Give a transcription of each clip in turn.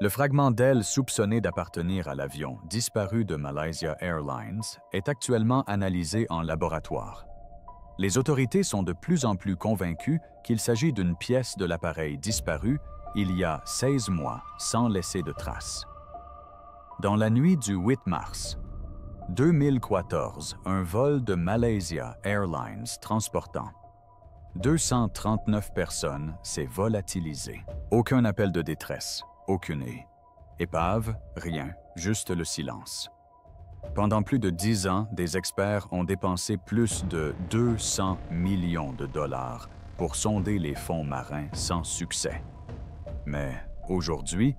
Le fragment d'aile soupçonné d'appartenir à l'avion disparu de Malaysia Airlines est actuellement analysé en laboratoire. Les autorités sont de plus en plus convaincues qu'il s'agit d'une pièce de l'appareil disparu il y a 16 mois sans laisser de traces. Dans la nuit du 8 mars 2014, un vol de Malaysia Airlines transportant 239 personnes s'est volatilisé. Aucun appel de détresse, aucune épave, rien, juste le silence. Pendant plus de 10 ans, des experts ont dépensé plus de 200 millions de dollars pour sonder les fonds marins sans succès. Mais aujourd'hui,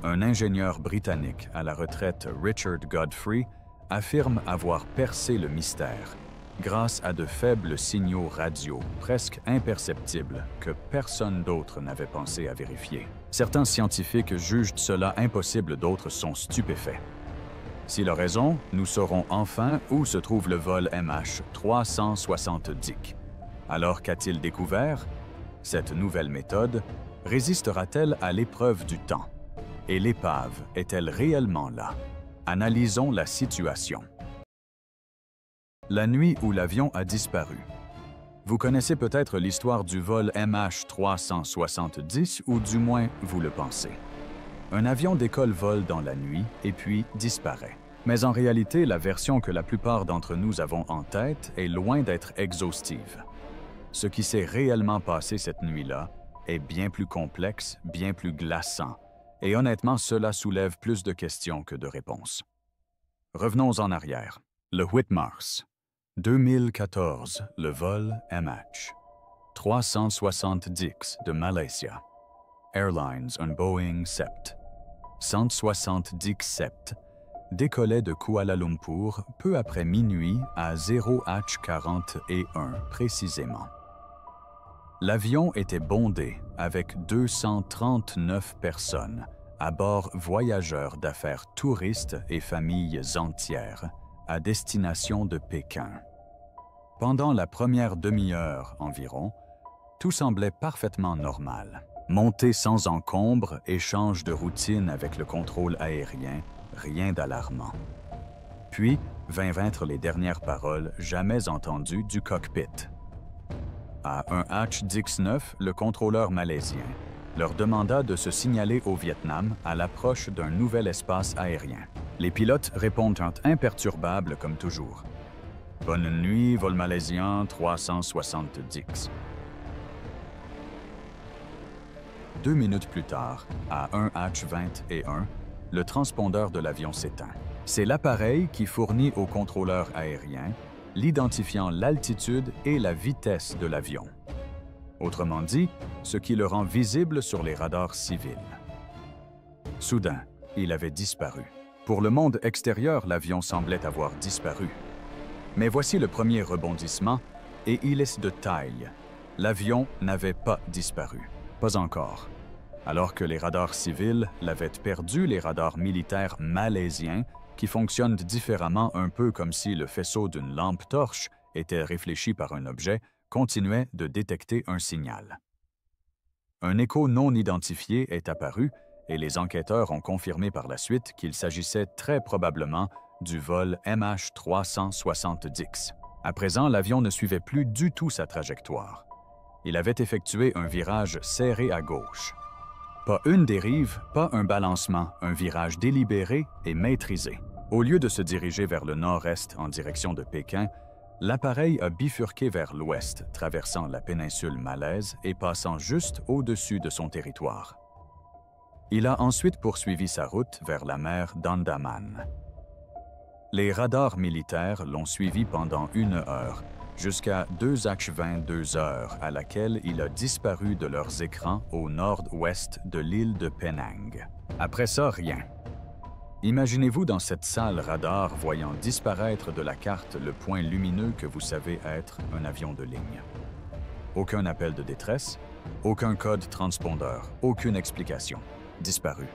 un ingénieur britannique à la retraite, Richard Godfrey, affirme avoir percé le mystère grâce à de faibles signaux radio presque imperceptibles que personne d'autre n'avait pensé à vérifier. Certains scientifiques jugent cela impossible, d'autres sont stupéfaits. S'il a raison, nous saurons enfin où se trouve le vol MH370. Alors qu'a-t-il découvert? Cette nouvelle méthode résistera-t-elle à l'épreuve du temps? Et l'épave est-elle réellement là? Analysons la situation. La nuit où l'avion a disparu. Vous connaissez peut-être l'histoire du vol MH370, ou du moins vous le pensez. Un avion décolle-vole dans la nuit et puis disparaît. Mais en réalité, la version que la plupart d'entre nous avons en tête est loin d'être exhaustive. Ce qui s'est réellement passé cette nuit-là est bien plus complexe, bien plus glaçant, et honnêtement, cela soulève plus de questions que de réponses. Revenons en arrière. Le 8 mars 2014, le vol MH370 de Malaysia Airlines, un Boeing 777, décollait de Kuala Lumpur peu après minuit à 0h41 précisément. L'avion était bondé avec 239 personnes, à bord voyageurs d'affaires touristes et familles entières, à destination de Pékin. Pendant la première demi-heure environ, tout semblait parfaitement normal. Montée sans encombre, échange de routine avec le contrôle aérien, rien d'alarmant. Puis vinrent les dernières paroles jamais entendues du cockpit. À un hatch Dix-9, le contrôleur malaisien leur demanda de se signaler au Vietnam à l'approche d'un nouvel espace aérien. Les pilotes répondent imperturbables comme toujours. « Bonne nuit, vol malaisien 370. » 2 minutes plus tard, à 1h21, le transpondeur de l'avion s'éteint. C'est l'appareil qui fournit au contrôleur aérien l'identifiant l'altitude et la vitesse de l'avion. Autrement dit, ce qui le rend visible sur les radars civils. Soudain, il avait disparu. Pour le monde extérieur, l'avion semblait avoir disparu. Mais voici le premier rebondissement, et il est de taille. L'avion n'avait pas disparu. Pas encore. Alors que les radars civils l'avaient perdu, les radars militaires malaisiens, qui fonctionnent différemment, un peu comme si le faisceau d'une lampe torche était réfléchi par un objet, continuaient de détecter un signal. Un écho non identifié est apparu et les enquêteurs ont confirmé par la suite qu'il s'agissait très probablement du vol MH370. À présent, l'avion ne suivait plus du tout sa trajectoire. Il avait effectué un virage serré à gauche. Pas une dérive, pas un balancement, un virage délibéré et maîtrisé. Au lieu de se diriger vers le nord-est en direction de Pékin, l'appareil a bifurqué vers l'ouest, traversant la péninsule malaise et passant juste au-dessus de son territoire. Il a ensuite poursuivi sa route vers la mer d'Andaman. Les radars militaires l'ont suivi pendant 1 heure, jusqu'à 2h22 à laquelle il a disparu de leurs écrans au nord-ouest de l'île de Penang. Après ça, rien. Imaginez-vous dans cette salle radar voyant disparaître de la carte le point lumineux que vous savez être un avion de ligne. Aucun appel de détresse, aucun code transpondeur, aucune explication. Disparu.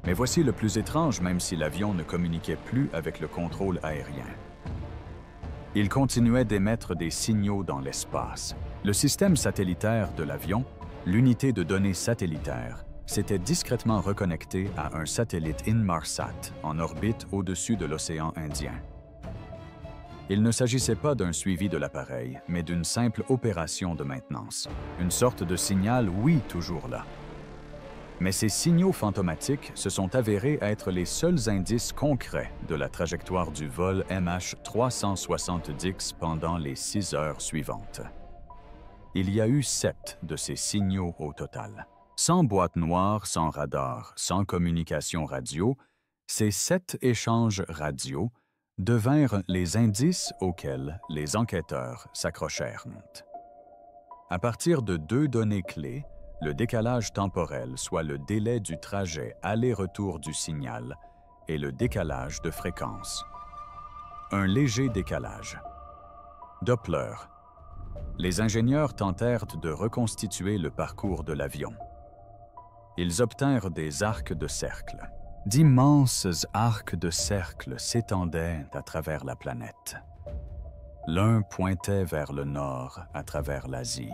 Mais voici le plus étrange, même si l'avion ne communiquait plus avec le contrôle aérien. Il continuait d'émettre des signaux dans l'espace. Le système satellitaire de l'avion, l'unité de données satellitaire, s'était discrètement reconnecté à un satellite Inmarsat en orbite au-dessus de l'océan Indien. Il ne s'agissait pas d'un suivi de l'appareil, mais d'une simple opération de maintenance. Une sorte de signal, oui, toujours là. Mais ces signaux fantomatiques se sont avérés être les seuls indices concrets de la trajectoire du vol MH370 pendant les 6 heures suivantes. Il y a eu 7 de ces signaux au total. Sans boîte noire, sans radar, sans communication radio, ces 7 échanges radio devinrent les indices auxquels les enquêteurs s'accrochèrent. À partir de 2 données clés, le décalage temporel, soit le délai du trajet aller-retour du signal, et le décalage de fréquence. Un léger décalage. Doppler. Les ingénieurs tentèrent de reconstituer le parcours de l'avion. Ils obtinrent des arcs de cercle. D'immenses arcs de cercle s'étendaient à travers la planète. L'un pointait vers le nord à travers l'Asie.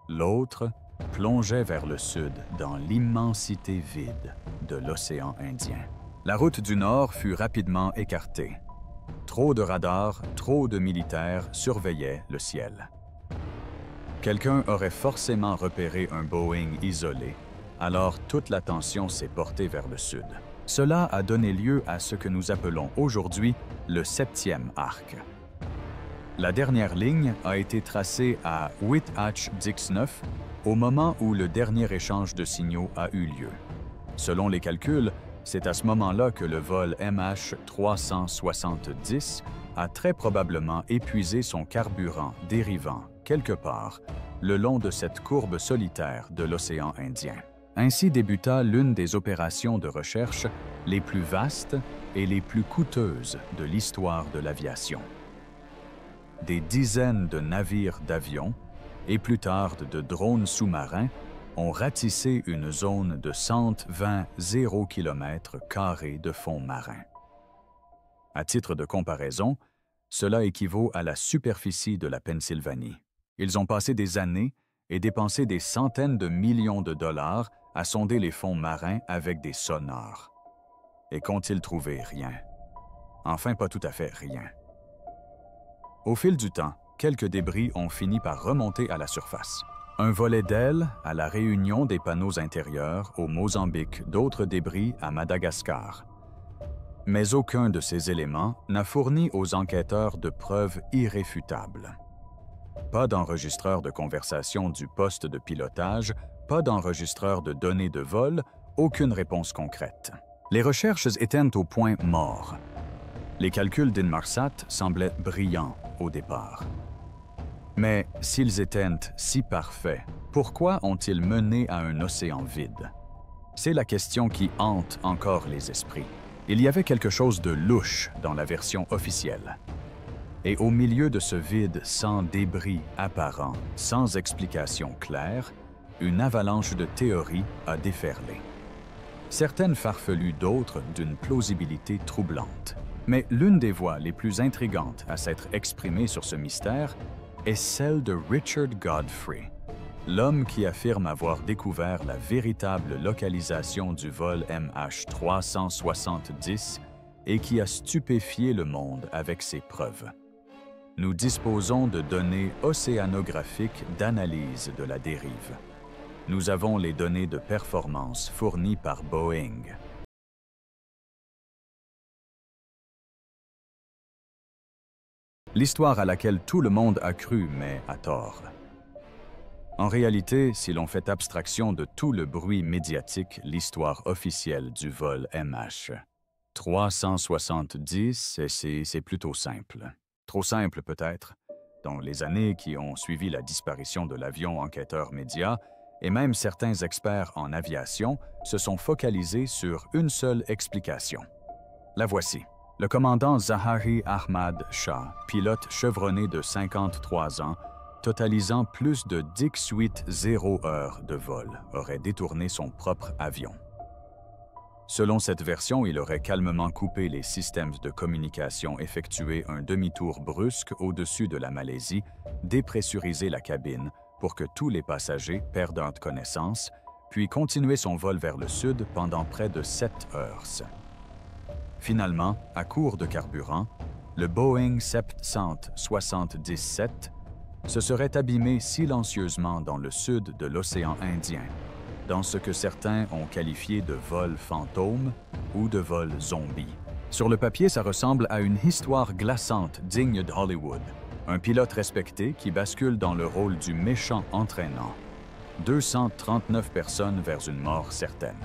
L'autre plongeait vers le sud dans l'immensité vide de l'océan Indien. La route du Nord fut rapidement écartée. Trop de radars, trop de militaires surveillaient le ciel. Quelqu'un aurait forcément repéré un Boeing isolé, alors toute l'attention s'est portée vers le sud. Cela a donné lieu à ce que nous appelons aujourd'hui le 7e arc. La dernière ligne a été tracée à Whithatch-Dix-Neuf au moment où le dernier échange de signaux a eu lieu. Selon les calculs, c'est à ce moment-là que le vol MH370 a très probablement épuisé son carburant dérivant, quelque part, le long de cette courbe solitaire de l'océan Indien. Ainsi débuta l'une des opérations de recherche les plus vastes et les plus coûteuses de l'histoire de l'aviation. Des dizaines de navires d'avion et plus tard de drones sous-marins ont ratissé une zone de 120 km² de fond marin. À titre de comparaison, cela équivaut à la superficie de la Pennsylvanie. Ils ont passé des années et dépensé des centaines de millions de dollars à sonder les fonds marins avec des sonars. Et qu'ont-ils trouvé? Rien. Enfin, pas tout à fait rien. Au fil du temps, quelques débris ont fini par remonter à la surface. Un volet d'ailes à la Réunion des panneaux intérieurs au Mozambique, d'autres débris à Madagascar. Mais aucun de ces éléments n'a fourni aux enquêteurs de preuves irréfutables. Pas d'enregistreur de conversation du poste de pilotage, pas d'enregistreur de données de vol, aucune réponse concrète. Les recherches étaient au point mort. Les calculs d'Inmarsat semblaient brillants au départ. Mais s'ils étaient si parfaits, pourquoi ont-ils mené à un océan vide? C'est la question qui hante encore les esprits. Il y avait quelque chose de louche dans la version officielle. Et au milieu de ce vide sans débris apparent, sans explication claire, une avalanche de théories a déferlé. Certaines farfelues, d'autres d'une plausibilité troublante. Mais l'une des voix les plus intrigantes à s'être exprimée sur ce mystère est celle de Richard Godfrey, l'homme qui affirme avoir découvert la véritable localisation du vol MH370 et qui a stupéfié le monde avec ses preuves. Nous disposons de données océanographiques d'analyse de la dérive. Nous avons les données de performance fournies par Boeing. L'histoire à laquelle tout le monde a cru, mais à tort. En réalité, si l'on fait abstraction de tout le bruit médiatique, l'histoire officielle du vol MH370, c'est plutôt simple. Trop simple peut-être. Dans les années qui ont suivi la disparition de l'avion enquêteur média, et même certains experts en aviation se sont focalisés sur une seule explication. La voici. Le commandant Zahari Ahmad Shah, pilote chevronné de 53 ans, totalisant plus de 18 heures de vol, aurait détourné son propre avion. Selon cette version, il aurait calmement coupé les systèmes de communication, effectué un demi-tour brusque au-dessus de la Malaisie, dépressurisé la cabine pour que tous les passagers, perdant connaissance, puis continuer son vol vers le sud pendant près de 7 heures. Finalement, à court de carburant, le Boeing 777 se serait abîmé silencieusement dans le sud de l'océan Indien, dans ce que certains ont qualifié de vol fantôme ou de vol zombie. Sur le papier, ça ressemble à une histoire glaçante digne de Hollywood. Un pilote respecté qui bascule dans le rôle du méchant entraînant. 239 personnes vers une mort certaine.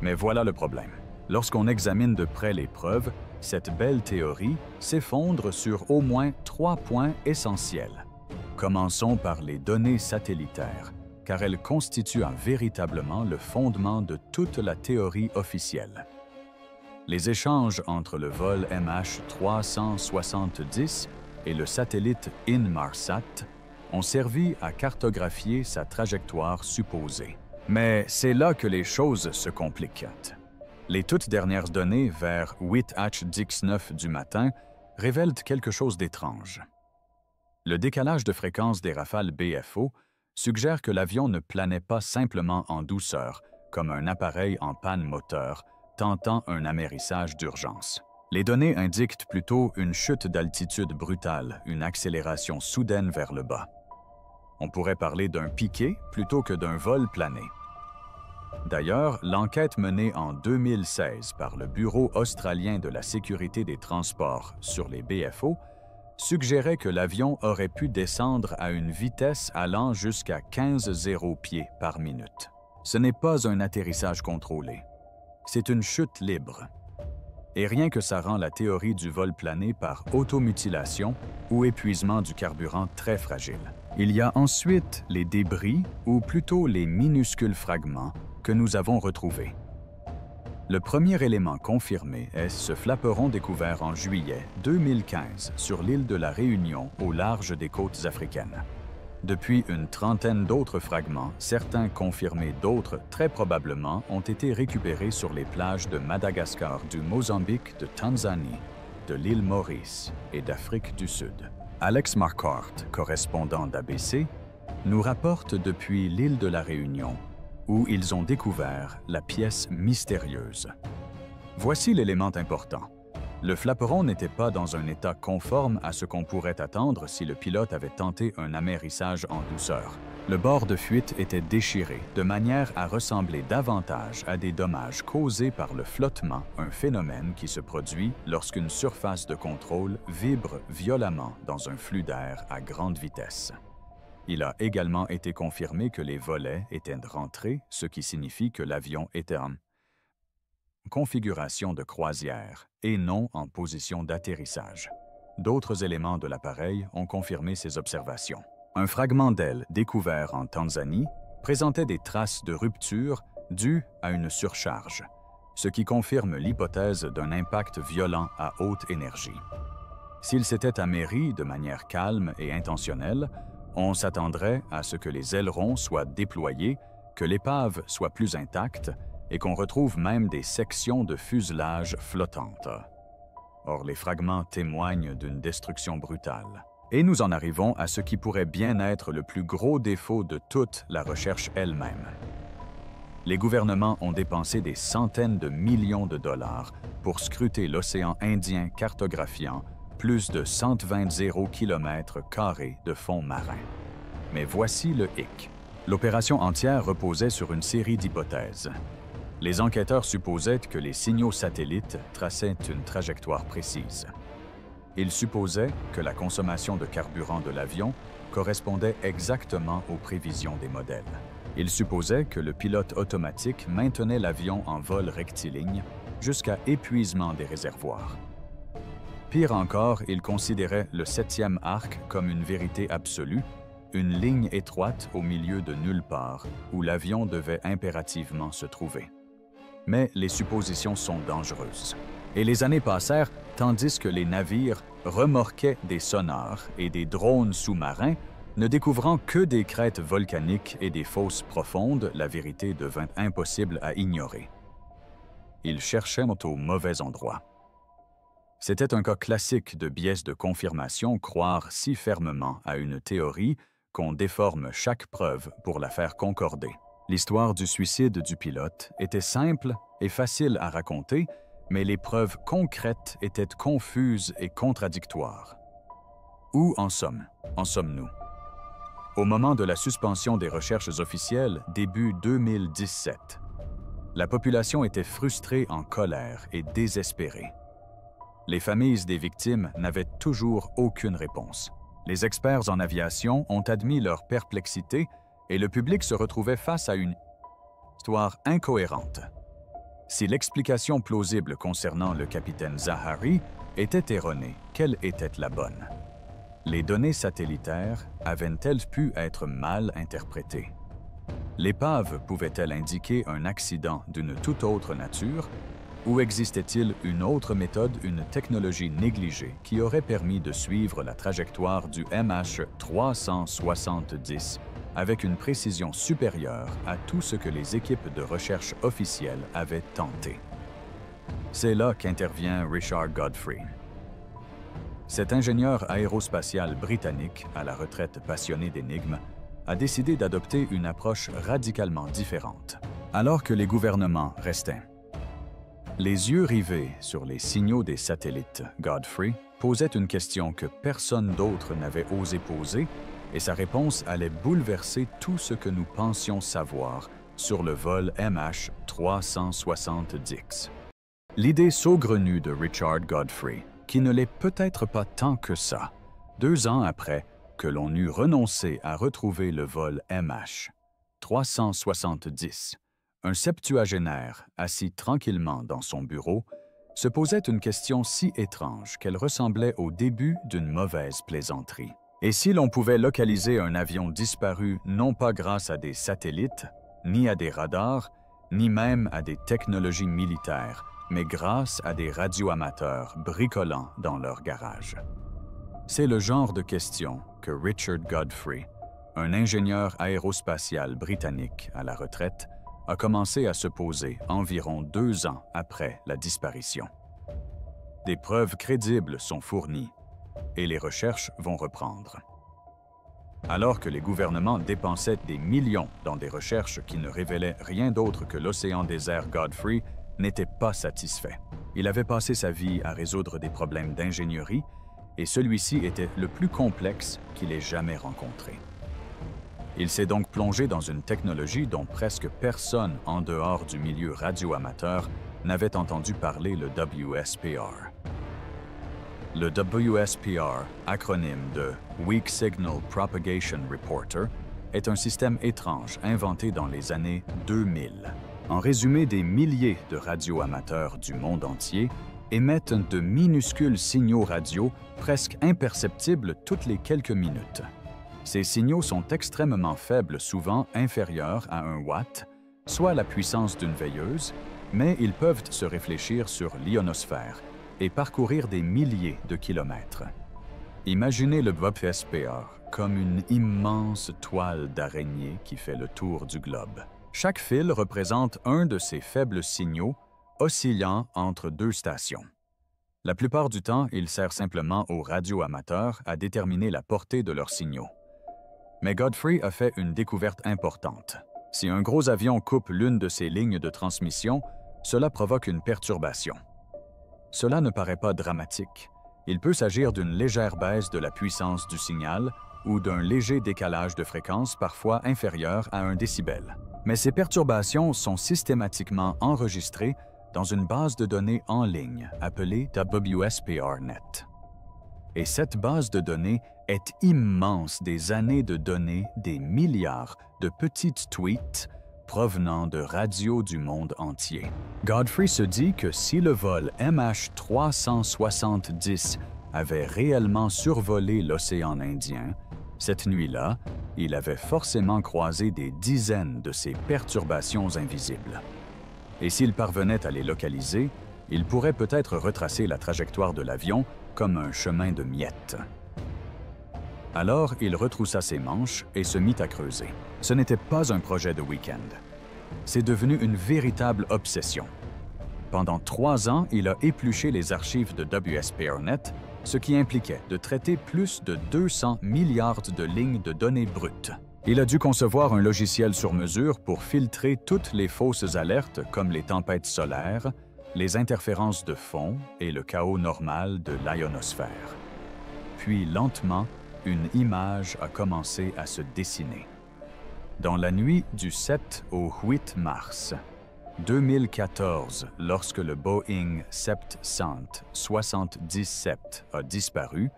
Mais voilà le problème. Lorsqu'on examine de près les preuves, cette belle théorie s'effondre sur au moins 3 points essentiels. Commençons par les données satellitaires, car elles constituent véritablement le fondement de toute la théorie officielle. Les échanges entre le vol MH370 et le satellite Inmarsat ont servi à cartographier sa trajectoire supposée. Mais c'est là que les choses se compliquent. Les toutes dernières données vers 8h19 du matin révèlent quelque chose d'étrange. Le décalage de fréquence des rafales BFO suggère que l'avion ne planait pas simplement en douceur, comme un appareil en panne moteur, tentant un amérissage d'urgence. Les données indiquent plutôt une chute d'altitude brutale, une accélération soudaine vers le bas. On pourrait parler d'un piqué plutôt que d'un vol plané. D'ailleurs, l'enquête menée en 2016 par le Bureau australien de la sécurité des transports sur les BFO suggérait que l'avion aurait pu descendre à une vitesse allant jusqu'à 15 pieds par minute. Ce n'est pas un atterrissage contrôlé. C'est une chute libre. Et rien que ça rend la théorie du vol plané par automutilation ou épuisement du carburant très fragile. Il y a ensuite les débris, ou plutôt les minuscules fragments, que nous avons retrouvés. Le premier élément confirmé est ce flaperon découvert en juillet 2015 sur l'île de la Réunion au large des côtes africaines. Depuis une trentaine d'autres fragments, certains confirmés, d'autres très probablement, ont été récupérés sur les plages de Madagascar, du Mozambique, de Tanzanie, de l'île Maurice et d'Afrique du Sud. Alex Marquardt, correspondant d'ABC, nous rapporte depuis l'île de la Réunion, où ils ont découvert la pièce mystérieuse. Voici l'élément important. Le flaperon n'était pas dans un état conforme à ce qu'on pourrait attendre si le pilote avait tenté un amérissage en douceur. Le bord de fuite était déchiré, de manière à ressembler davantage à des dommages causés par le flottement, un phénomène qui se produit lorsqu'une surface de contrôle vibre violemment dans un flux d'air à grande vitesse. Il a également été confirmé que les volets étaient rentrés, ce qui signifie que l'avion était en configuration de croisière et non en position d'atterrissage. D'autres éléments de l'appareil ont confirmé ces observations. Un fragment d'aile découvert en Tanzanie présentait des traces de rupture dues à une surcharge, ce qui confirme l'hypothèse d'un impact violent à haute énergie. S'il s'était améri de manière calme et intentionnelle, on s'attendrait à ce que les ailerons soient déployés, que l'épave soit plus intacte et qu'on retrouve même des sections de fuselage flottantes. Or, les fragments témoignent d'une destruction brutale. Et nous en arrivons à ce qui pourrait bien être le plus gros défaut de toute la recherche elle-même. Les gouvernements ont dépensé des centaines de millions de dollars pour scruter l'océan Indien cartographiant plus de 120 km² de fond marin. Mais voici le hic. L'opération entière reposait sur une série d'hypothèses. Les enquêteurs supposaient que les signaux satellites traçaient une trajectoire précise. Ils supposaient que la consommation de carburant de l'avion correspondait exactement aux prévisions des modèles. Ils supposaient que le pilote automatique maintenait l'avion en vol rectiligne jusqu'à épuisement des réservoirs. Pire encore, ils considéraient le 7e arc comme une vérité absolue, une ligne étroite au milieu de nulle part où l'avion devait impérativement se trouver. Mais les suppositions sont dangereuses. Et les années passèrent tandis que les navires remorquaient des sonars et des drones sous-marins, ne découvrant que des crêtes volcaniques et des fosses profondes, la vérité devint impossible à ignorer. Ils cherchaient au mauvais endroit. C'était un cas classique de biais de confirmation croire si fermement à une théorie qu'on déforme chaque preuve pour la faire concorder. L'histoire du suicide du pilote était simple et facile à raconter, mais les preuves concrètes étaient confuses et contradictoires. Où en sommes-nous? Au moment de la suspension des recherches officielles, début 2017, la population était frustrée, en colère et désespérée. Les familles des victimes n'avaient toujours aucune réponse. Les experts en aviation ont admis leur perplexité et le public se retrouvait face à une histoire incohérente. Si l'explication plausible concernant le capitaine Zahari était erronée, quelle était la bonne? Les données satellitaires avaient-elles pu être mal interprétées? L'épave pouvait-elle indiquer un accident d'une toute autre nature? Ou existait-il une autre méthode, une technologie négligée qui aurait permis de suivre la trajectoire du MH370 avec une précision supérieure à tout ce que les équipes de recherche officielles avaient tenté? C'est là qu'intervient Richard Godfrey. Cet ingénieur aérospatial britannique, à la retraite passionné d'énigmes, a décidé d'adopter une approche radicalement différente. Alors que les gouvernements restaient les yeux rivés sur les signaux des satellites, Godfrey posait une question que personne d'autre n'avait osé poser, et sa réponse allait bouleverser tout ce que nous pensions savoir sur le vol MH370. L'idée saugrenue de Richard Godfrey, qui ne l'est peut-être pas tant que ça, 2 ans après que l'on eut renoncé à retrouver le vol MH370, un septuagénaire, assis tranquillement dans son bureau, se posait une question si étrange qu'elle ressemblait au début d'une mauvaise plaisanterie. Et si l'on pouvait localiser un avion disparu non pas grâce à des satellites, ni à des radars, ni même à des technologies militaires, mais grâce à des radioamateurs bricolant dans leur garage? C'est le genre de questions que Richard Godfrey, un ingénieur aérospatial britannique à la retraite, a commencé à se poser environ 2 ans après la disparition. Des preuves crédibles sont fournies et les recherches vont reprendre. Alors que les gouvernements dépensaient des millions dans des recherches qui ne révélaient rien d'autre que l'océan désert, Godfrey n'était pas satisfait. Il avait passé sa vie à résoudre des problèmes d'ingénierie et celui-ci était le plus complexe qu'il ait jamais rencontré. Il s'est donc plongé dans une technologie dont presque personne en dehors du milieu radioamateur n'avait entendu parler, le WSPR. Le WSPR, acronyme de Weak Signal Propagation Reporter, est un système étrange inventé dans les années 2000. En résumé, des milliers de radioamateurs du monde entier émettent de minuscules signaux radio presque imperceptibles toutes les quelques minutes. Ces signaux sont extrêmement faibles, souvent inférieurs à 1 watt, soit la puissance d'une veilleuse, mais ils peuvent se réfléchir sur l'ionosphère et parcourir des milliers de kilomètres. Imaginez le WSPR comme une immense toile d'araignée qui fait le tour du globe. Chaque fil représente un de ces faibles signaux oscillant entre 2 stations. La plupart du temps, il sert simplement aux radioamateurs à déterminer la portée de leurs signaux. Mais Godfrey a fait une découverte importante. Si un gros avion coupe l'une de ces lignes de transmission, cela provoque une perturbation. Cela ne paraît pas dramatique. Il peut s'agir d'une légère baisse de la puissance du signal ou d'un léger décalage de fréquence parfois inférieur à 1 décibel. Mais ces perturbations sont systématiquement enregistrées dans une base de données en ligne appelée WSPR-Net. Et cette base de données est immense, des années de données, des milliards de petites tweets provenant de radios du monde entier. Godfrey se dit que si le vol MH370 avait réellement survolé l'océan Indien, cette nuit-là, il avait forcément croisé des dizaines de ces perturbations invisibles. Et s'il parvenait à les localiser, il pourrait peut-être retracer la trajectoire de l'avion comme un chemin de miettes. Alors, il retroussa ses manches et se mit à creuser. Ce n'était pas un projet de week-end. C'est devenu une véritable obsession. Pendant 3 ans, il a épluché les archives de WSPR-Net, ce qui impliquait de traiter plus de 200 milliards de lignes de données brutes. Il a dû concevoir un logiciel sur mesure pour filtrer toutes les fausses alertes comme les tempêtes solaires, les interférences de fond et le chaos normal de l'ionosphère. Puis, lentement, une image a commencé à se dessiner. Dans la nuit du 7 au 8 mars 2014, lorsque le Boeing 777 a disparu,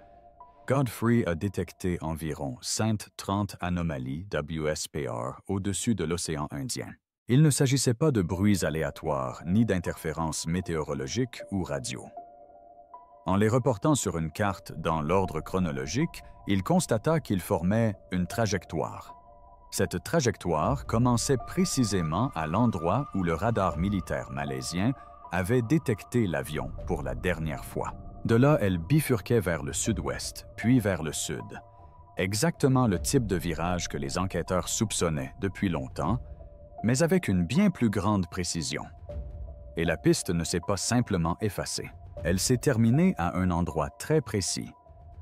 Godfrey a détecté environ 130 anomalies WSPR au-dessus de l'océan Indien. Il ne s'agissait pas de bruits aléatoires ni d'interférences météorologiques ou radio. En les reportant sur une carte dans l'ordre chronologique, il constata qu'ils formaient une trajectoire. Cette trajectoire commençait précisément à l'endroit où le radar militaire malaisien avait détecté l'avion pour la dernière fois. De là, elle bifurquait vers le sud-ouest, puis vers le sud. Exactement le type de virage que les enquêteurs soupçonnaient depuis longtemps, mais avec une bien plus grande précision. Et la piste ne s'est pas simplement effacée. Elle s'est terminée à un endroit très précis,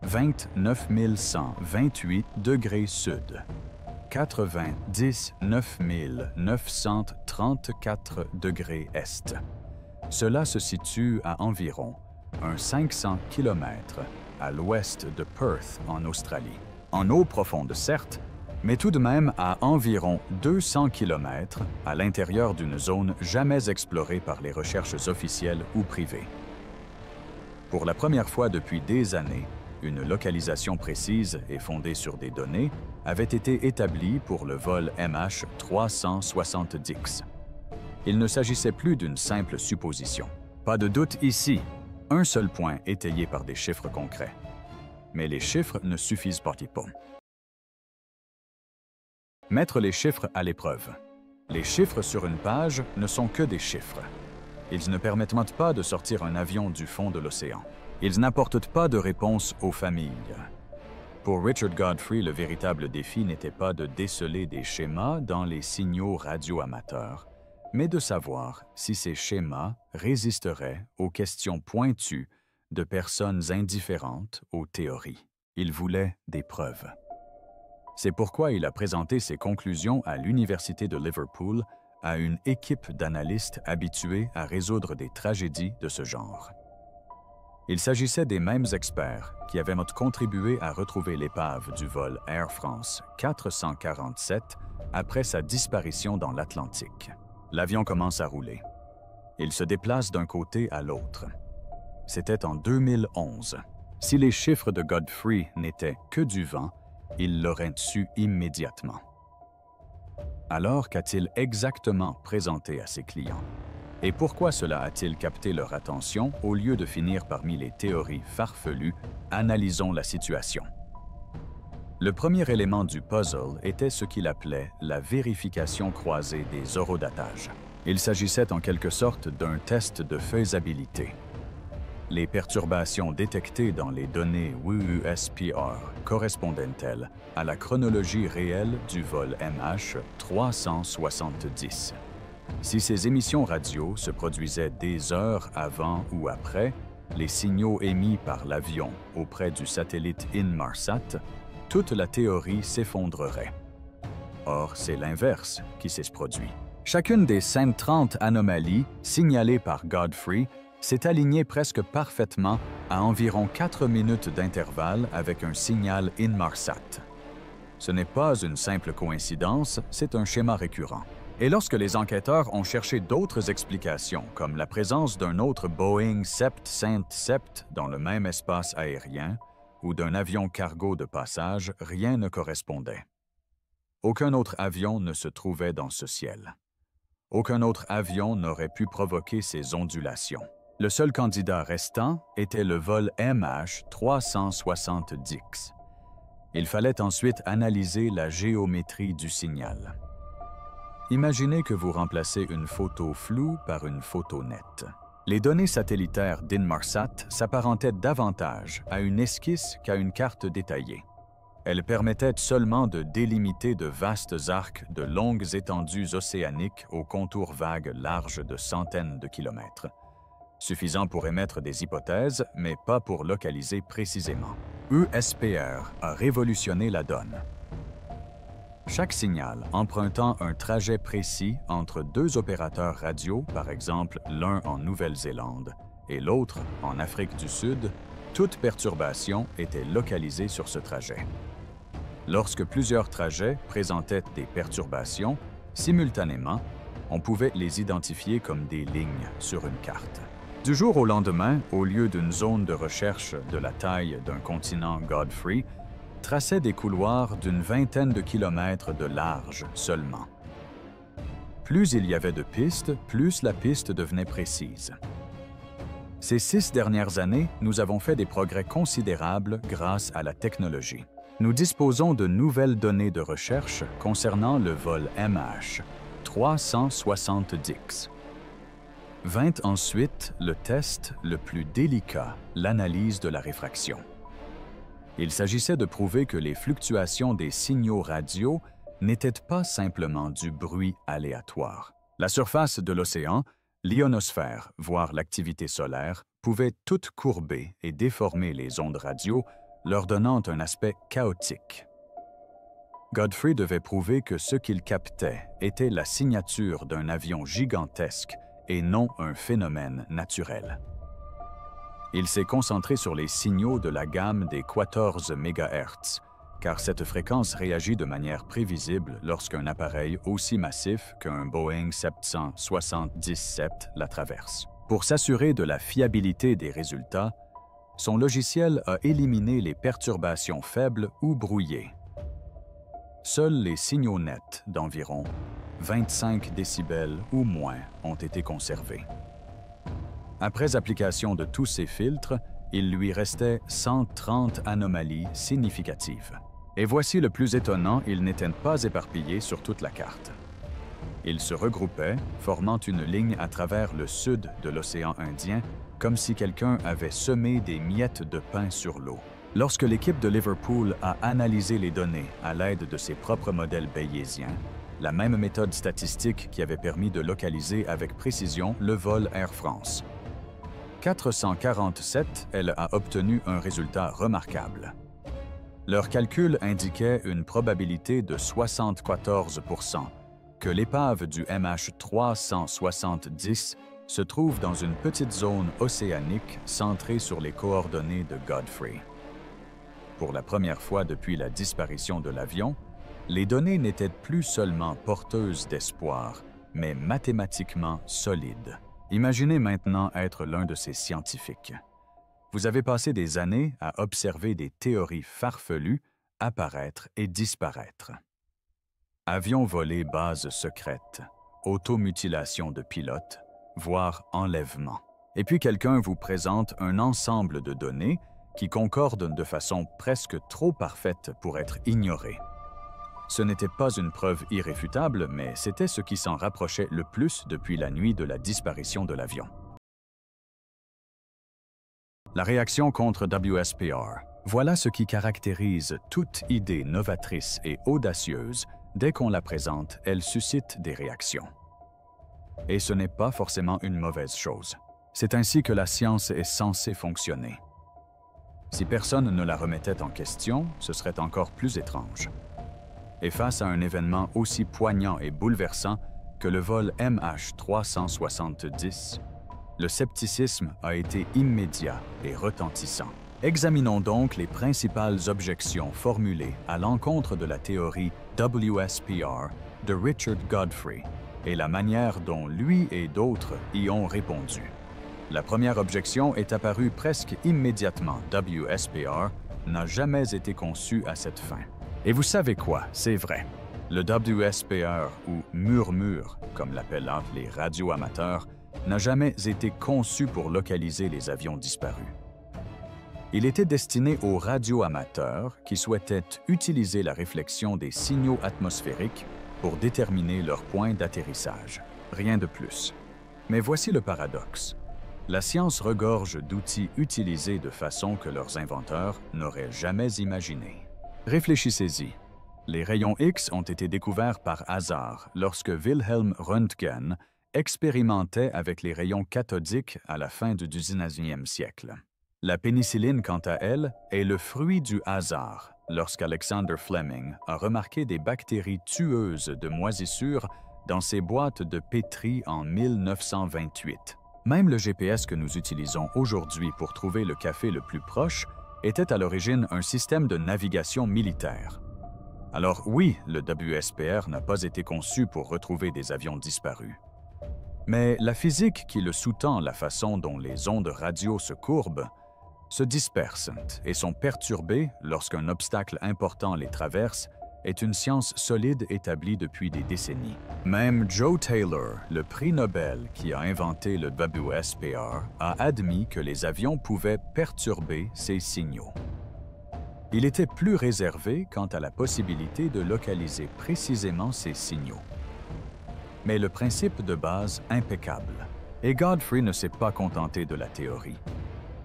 29 128 degrés sud, 99 934 degrés est. Cela se situe à environ un 500 km à l'ouest de Perth, en Australie. En eau profonde, certes, mais tout de même à environ 200 km à l'intérieur d'une zone jamais explorée par les recherches officielles ou privées. Pour la première fois depuis des années, une localisation précise et fondée sur des données avait été établie pour le vol MH370. Il ne s'agissait plus d'une simple supposition. Pas de doute ici. Un seul point étayé par des chiffres concrets. Mais les chiffres ne suffisent pas. Mettre les chiffres à l'épreuve. Les chiffres sur une page ne sont que des chiffres. Ils ne permettent pas de sortir un avion du fond de l'océan. Ils n'apportent pas de réponse aux familles. Pour Richard Godfrey, le véritable défi n'était pas de déceler des schémas dans les signaux radioamateurs, mais de savoir si ces schémas résisteraient aux questions pointues de personnes indifférentes aux théories. Il voulait des preuves. C'est pourquoi il a présenté ses conclusions à l'Université de Liverpool à une équipe d'analystes habitués à résoudre des tragédies de ce genre. Il s'agissait des mêmes experts qui avaient contribué à retrouver l'épave du vol Air France 447 après sa disparition dans l'Atlantique. L'avion commence à rouler. Il se déplace d'un côté à l'autre. C'était en 2011. Si les chiffres de Godfrey n'étaient que du vent, il l'aurait su immédiatement. Alors, qu'a-t-il exactement présenté à ses clients? Et pourquoi cela a-t-il capté leur attention au lieu de finir parmi les théories farfelues? Analysons la situation. Le premier élément du puzzle était ce qu'il appelait la vérification croisée des horodatages. Il s'agissait en quelque sorte d'un test de faisabilité. Les perturbations détectées dans les données WSPR correspondaient-elles à la chronologie réelle du vol MH370? Si ces émissions radio se produisaient des heures avant ou après les signaux émis par l'avion auprès du satellite Inmarsat, toute la théorie s'effondrerait. Or, c'est l'inverse qui s'est produit. Chacune des 130 anomalies signalées par Godfrey s'est alignée presque parfaitement à environ 4 minutes d'intervalle avec un signal Inmarsat. Ce n'est pas une simple coïncidence, c'est un schéma récurrent. Et lorsque les enquêteurs ont cherché d'autres explications, comme la présence d'un autre Boeing 777 dans le même espace aérien ou d'un avion cargo de passage, rien ne correspondait. Aucun autre avion ne se trouvait dans ce ciel. Aucun autre avion n'aurait pu provoquer ces ondulations. Le seul candidat restant était le vol MH370. Il fallait ensuite analyser la géométrie du signal. Imaginez que vous remplacez une photo floue par une photo nette. Les données satellitaires d'Inmarsat s'apparentaient davantage à une esquisse qu'à une carte détaillée. Elles permettaient seulement de délimiter de vastes arcs de longues étendues océaniques aux contours vagues larges de centaines de kilomètres, suffisant pour émettre des hypothèses, mais pas pour localiser précisément. ESPR a révolutionné la donne. Chaque signal empruntant un trajet précis entre deux opérateurs radio, par exemple l'un en Nouvelle-Zélande et l'autre en Afrique du Sud, toute perturbation était localisée sur ce trajet. Lorsque plusieurs trajets présentaient des perturbations, simultanément, on pouvait les identifier comme des lignes sur une carte. Du jour au lendemain, au lieu d'une zone de recherche de la taille d'un continent Godfrey, traçait des couloirs d'une vingtaine de kilomètres de large seulement. Plus il y avait de pistes, plus la piste devenait précise. Ces 6 dernières années, nous avons fait des progrès considérables grâce à la technologie. Nous disposons de nouvelles données de recherche concernant le vol MH370X. Vint ensuite le test le plus délicat, l'analyse de la réfraction. Il s'agissait de prouver que les fluctuations des signaux radio n'étaient pas simplement du bruit aléatoire. La surface de l'océan, l'ionosphère, voire l'activité solaire, pouvait toutes courber et déformer les ondes radio, leur donnant un aspect chaotique. Godfrey devait prouver que ce qu'il captait était la signature d'un avion gigantesque et non un phénomène naturel. Il s'est concentré sur les signaux de la gamme des 14 MHz, car cette fréquence réagit de manière prévisible lorsqu'un appareil aussi massif qu'un Boeing 777 la traverse. Pour s'assurer de la fiabilité des résultats, son logiciel a éliminé les perturbations faibles ou brouillées. Seuls les signaux nets d'environ 25 décibels ou moins ont été conservés. Après application de tous ces filtres, il lui restait 130 anomalies significatives. Et voici le plus étonnant, ils n'étaient pas éparpillés sur toute la carte. Ils se regroupaient, formant une ligne à travers le sud de l'océan Indien, comme si quelqu'un avait semé des miettes de pain sur l'eau. Lorsque l'équipe de Liverpool a analysé les données à l'aide de ses propres modèles bayésiens, la même méthode statistique qui avait permis de localiser avec précision le vol Air France. 447, elle a obtenu un résultat remarquable. Leur calcul indiquait une probabilité de 74 % que l'épave du MH370 se trouve dans une petite zone océanique centrée sur les coordonnées de Godfrey. Pour la première fois depuis la disparition de l'avion, les données n'étaient plus seulement porteuses d'espoir, mais mathématiquement solides. Imaginez maintenant être l'un de ces scientifiques. Vous avez passé des années à observer des théories farfelues apparaître et disparaître. Avions volés bases secrètes, automutilation de pilotes, voire enlèvement. Et puis quelqu'un vous présente un ensemble de données qui concordent de façon presque trop parfaite pour être ignorées. Ce n'était pas une preuve irréfutable, mais c'était ce qui s'en rapprochait le plus depuis la nuit de la disparition de l'avion. La réaction contre WSPR. Voilà ce qui caractérise toute idée novatrice et audacieuse. Dès qu'on la présente, elle suscite des réactions. Et ce n'est pas forcément une mauvaise chose. C'est ainsi que la science est censée fonctionner. Si personne ne la remettait en question, ce serait encore plus étrange. Et face à un événement aussi poignant et bouleversant que le vol MH370, le scepticisme a été immédiat et retentissant. Examinons donc les principales objections formulées à l'encontre de la théorie WSPR de Richard Godfrey et la manière dont lui et d'autres y ont répondu. La première objection est apparue presque immédiatement. WSPR n'a jamais été conçu à cette fin. Et vous savez quoi? C'est vrai. Le WSPR, ou murmure, comme l'appellent les radioamateurs, n'a jamais été conçu pour localiser les avions disparus. Il était destiné aux radioamateurs qui souhaitaient utiliser la réflexion des signaux atmosphériques pour déterminer leur point d'atterrissage. Rien de plus. Mais voici le paradoxe. La science regorge d'outils utilisés de façon que leurs inventeurs n'auraient jamais imaginé. Réfléchissez-y. Les rayons X ont été découverts par hasard lorsque Wilhelm Röntgen expérimentait avec les rayons cathodiques à la fin du 19e siècle. La pénicilline, quant à elle, est le fruit du hasard, lorsqu'Alexander Fleming a remarqué des bactéries tueuses de moisissure dans ses boîtes de pétri en 1928. Même le GPS que nous utilisons aujourd'hui pour trouver le café le plus proche était à l'origine un système de navigation militaire. Alors oui, le WSPR n'a pas été conçu pour retrouver des avions disparus. Mais la physique qui le sous-tend, la façon dont les ondes radio se courbent, se dispersent et sont perturbées lorsqu'un obstacle important les traverse est une science solide établie depuis des décennies. Même Joe Taylor, le prix Nobel qui a inventé le WSPR, a admis que les avions pouvaient perturber ces signaux. Il était plus réservé quant à la possibilité de localiser précisément ces signaux. Mais le principe de base impeccable. Et Godfrey ne s'est pas contenté de la théorie.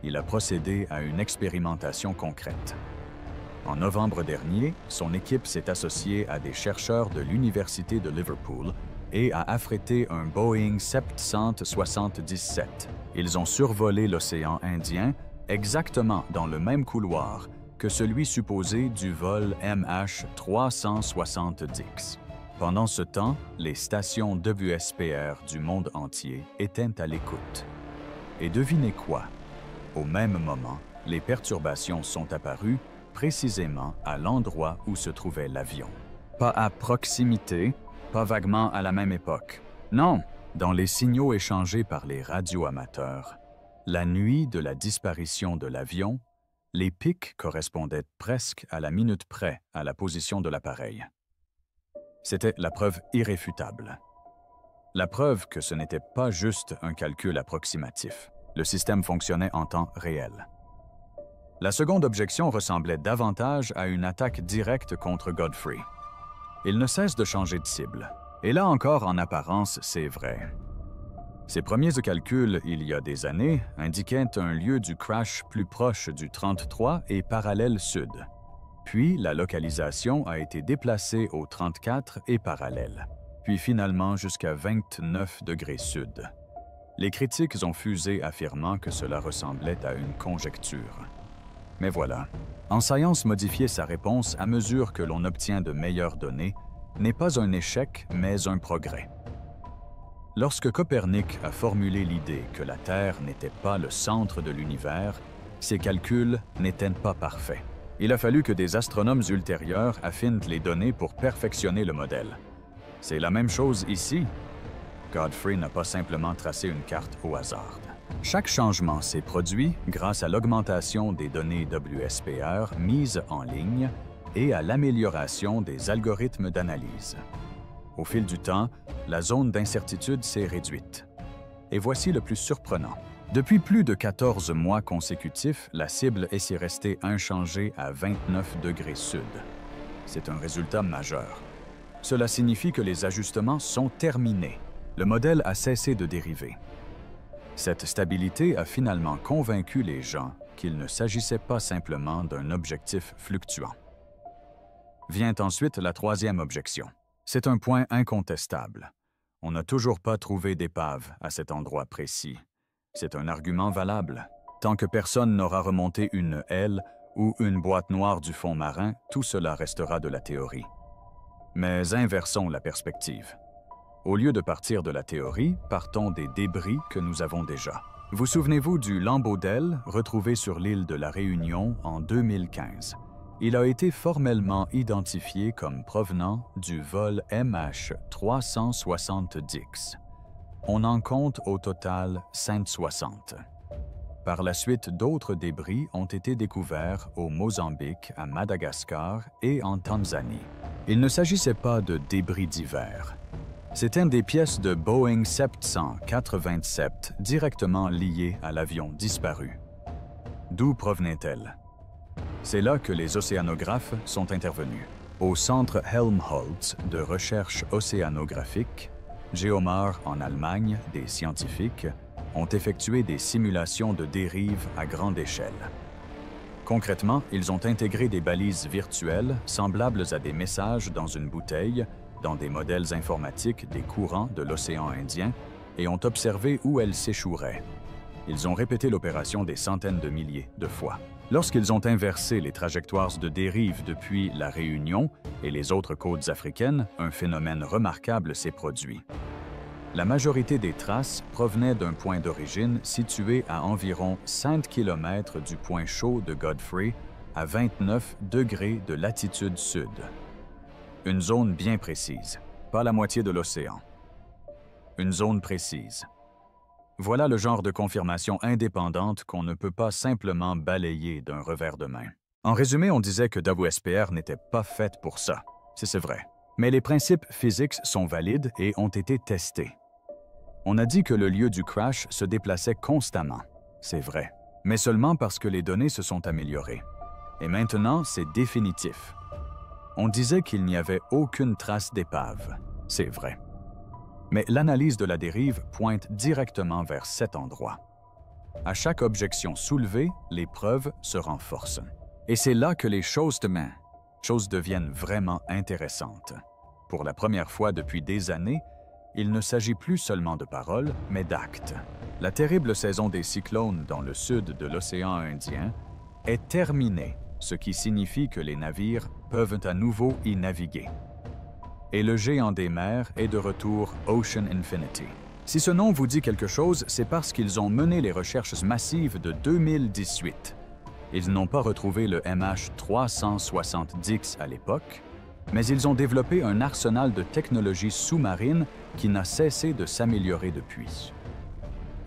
Il a procédé à une expérimentation concrète. En novembre dernier, son équipe s'est associée à des chercheurs de l'Université de Liverpool et a affrété un Boeing 777. Ils ont survolé l'océan Indien exactement dans le même couloir que celui supposé du vol MH370. Pendant ce temps, les stations WSPR du monde entier étaient à l'écoute. Et devinez quoi? Au même moment, les perturbations sont apparues précisément à l'endroit où se trouvait l'avion. Pas à proximité, pas vaguement à la même époque. Non, dans les signaux échangés par les radioamateurs, la nuit de la disparition de l'avion, les pics correspondaient presque à la minute près à la position de l'appareil. C'était la preuve irréfutable. La preuve que ce n'était pas juste un calcul approximatif. Le système fonctionnait en temps réel. La seconde objection ressemblait davantage à une attaque directe contre Godfrey. Il ne cesse de changer de cible. Et là encore, en apparence, c'est vrai. Ses premiers calculs, il y a des années, indiquaient un lieu du crash plus proche du 33 et parallèle sud. Puis, la localisation a été déplacée au 34 et parallèle, puis finalement jusqu'à 29 degrés sud. Les critiques ont fusé affirmant que cela ressemblait à une conjecture. Mais voilà, en science, modifier sa réponse à mesure que l'on obtient de meilleures données n'est pas un échec, mais un progrès. Lorsque Copernic a formulé l'idée que la Terre n'était pas le centre de l'univers, ses calculs n'étaient pas parfaits. Il a fallu que des astronomes ultérieurs affinent les données pour perfectionner le modèle. C'est la même chose ici. Godfrey n'a pas simplement tracé une carte au hasard. Chaque changement s'est produit grâce à l'augmentation des données WSPR mises en ligne et à l'amélioration des algorithmes d'analyse. Au fil du temps, la zone d'incertitude s'est réduite. Et voici le plus surprenant. Depuis plus de 14 mois consécutifs, la cible est restée inchangée à 29 degrés sud. C'est un résultat majeur. Cela signifie que les ajustements sont terminés. Le modèle a cessé de dériver. Cette stabilité a finalement convaincu les gens qu'il ne s'agissait pas simplement d'un objectif fluctuant. Vient ensuite la troisième objection. C'est un point incontestable. On n'a toujours pas trouvé d'épave à cet endroit précis. C'est un argument valable. Tant que personne n'aura remonté une aile ou une boîte noire du fond marin, tout cela restera de la théorie. Mais inversons la perspective. Au lieu de partir de la théorie, partons des débris que nous avons déjà. Vous souvenez-vous du lambeau d'aile retrouvé sur l'île de la Réunion en 2015? Il a été formellement identifié comme provenant du vol MH370. On en compte au total 160. Par la suite, d'autres débris ont été découverts au Mozambique, à Madagascar et en Tanzanie. Il ne s'agissait pas de débris divers. C'étaient des pièces de Boeing 787 directement liées à l'avion disparu. D'où provenaient-elles? C'est là que les océanographes sont intervenus. Au Centre Helmholtz de recherche océanographique, Geomar en Allemagne, des scientifiques ont effectué des simulations de dérive à grande échelle. Concrètement, ils ont intégré des balises virtuelles semblables à des messages dans une bouteille, dans des modèles informatiques des courants de l'océan Indien et ont observé où elles s'échoueraient. Ils ont répété l'opération des centaines de milliers de fois. Lorsqu'ils ont inversé les trajectoires de dérive depuis la Réunion et les autres côtes africaines, un phénomène remarquable s'est produit. La majorité des traces provenaient d'un point d'origine situé à environ 5 km du point chaud de Godfrey, à 29 degrés de latitude sud. Une zone bien précise, pas la moitié de l'océan. Une zone précise. Voilà le genre de confirmation indépendante qu'on ne peut pas simplement balayer d'un revers de main. En résumé, on disait que WSPR n'était pas faite pour ça. C'est vrai. Mais les principes physiques sont valides et ont été testés. On a dit que le lieu du crash se déplaçait constamment. C'est vrai. Mais seulement parce que les données se sont améliorées. Et maintenant, c'est définitif. On disait qu'il n'y avait aucune trace d'épave. C'est vrai. Mais l'analyse de la dérive pointe directement vers cet endroit. À chaque objection soulevée, les preuves se renforcent. Et c'est là que les choses deviennent vraiment intéressantes. Pour la première fois depuis des années, il ne s'agit plus seulement de paroles, mais d'actes. La terrible saison des cyclones dans le sud de l'océan Indien est terminée, ce qui signifie que les navires peuvent à nouveau y naviguer. Et le géant des mers est de retour Ocean Infinity. Si ce nom vous dit quelque chose, c'est parce qu'ils ont mené les recherches massives de 2018. Ils n'ont pas retrouvé le MH370 à l'époque, mais ils ont développé un arsenal de technologies sous-marines qui n'a cessé de s'améliorer depuis.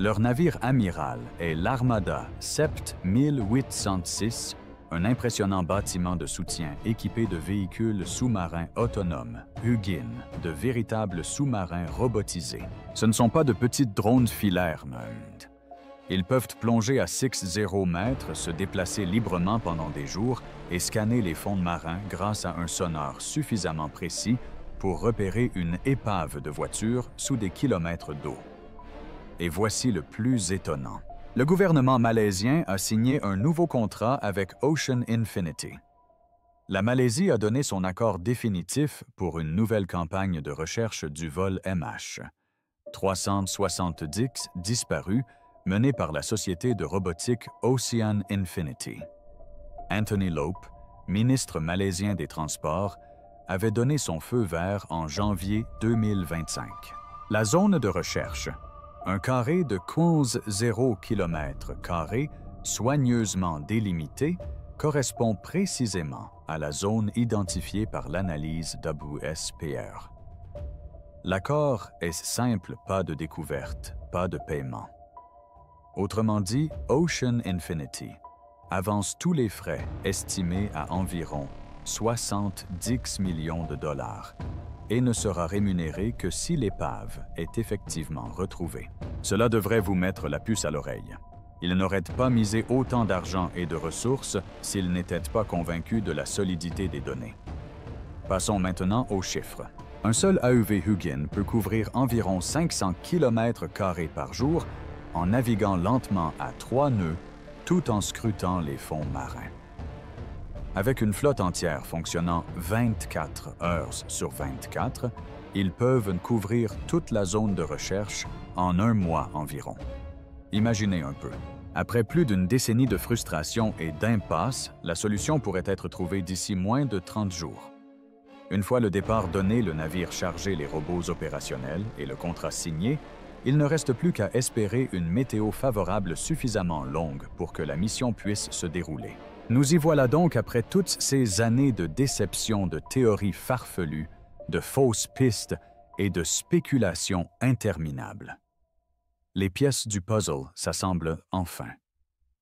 Leur navire amiral est l'Armada Sept 1806, un impressionnant bâtiment de soutien équipé de véhicules sous-marins autonomes, Hugin, de véritables sous-marins robotisés. Ce ne sont pas de petites drones filaires, non. Ils peuvent plonger à 6,0 mètres, se déplacer librement pendant des jours et scanner les fonds marins grâce à un sonar suffisamment précis pour repérer une épave de voiture sous des kilomètres d'eau. Et voici le plus étonnant. Le gouvernement malaisien a signé un nouveau contrat avec Ocean Infinity. La Malaisie a donné son accord définitif pour une nouvelle campagne de recherche du vol MH370 disparu, menée par la société de robotique Ocean Infinity. Anthony Lope, ministre malaisien des Transports, avait donné son feu vert en janvier 2025. La zone de recherche, un carré de 15,0 km², soigneusement délimité, correspond précisément à la zone identifiée par l'analyse WSPR. L'accord est simple, pas de découverte, pas de paiement. Autrement dit, Ocean Infinity avance tous les frais estimés à environ 70 millions de dollars et ne sera rémunéré que si l'épave est effectivement retrouvée. Cela devrait vous mettre la puce à l'oreille. Ils n'auraient pas misé autant d'argent et de ressources s'ils n'étaient pas convaincus de la solidité des données. Passons maintenant aux chiffres. Un seul AUV Hugin peut couvrir environ 500 km² par jour en naviguant lentement à 3 nœuds tout en scrutant les fonds marins. Avec une flotte entière fonctionnant 24 heures sur 24, ils peuvent couvrir toute la zone de recherche en 1 mois environ. Imaginez un peu. Après plus d'une décennie de frustration et d'impasse, la solution pourrait être trouvée d'ici moins de 30 jours. Une fois le départ donné, le navire chargé, les robots opérationnels et le contrat signé, il ne reste plus qu'à espérer une météo favorable suffisamment longue pour que la mission puisse se dérouler. Nous y voilà donc après toutes ces années de déception, de théories farfelues, de fausses pistes et de spéculations interminables. Les pièces du puzzle s'assemblent enfin.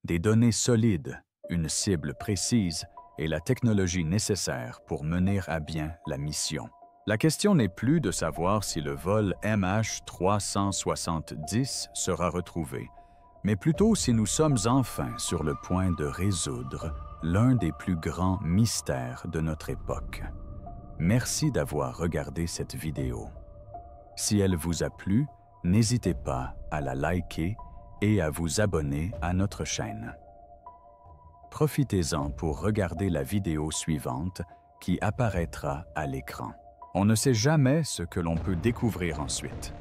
Des données solides, une cible précise et la technologie nécessaire pour mener à bien la mission. La question n'est plus de savoir si le vol MH370 sera retrouvé, mais plutôt si nous sommes enfin sur le point de résoudre l'un des plus grands mystères de notre époque. Merci d'avoir regardé cette vidéo. Si elle vous a plu, n'hésitez pas à la liker et à vous abonner à notre chaîne. Profitez-en pour regarder la vidéo suivante qui apparaîtra à l'écran. On ne sait jamais ce que l'on peut découvrir ensuite.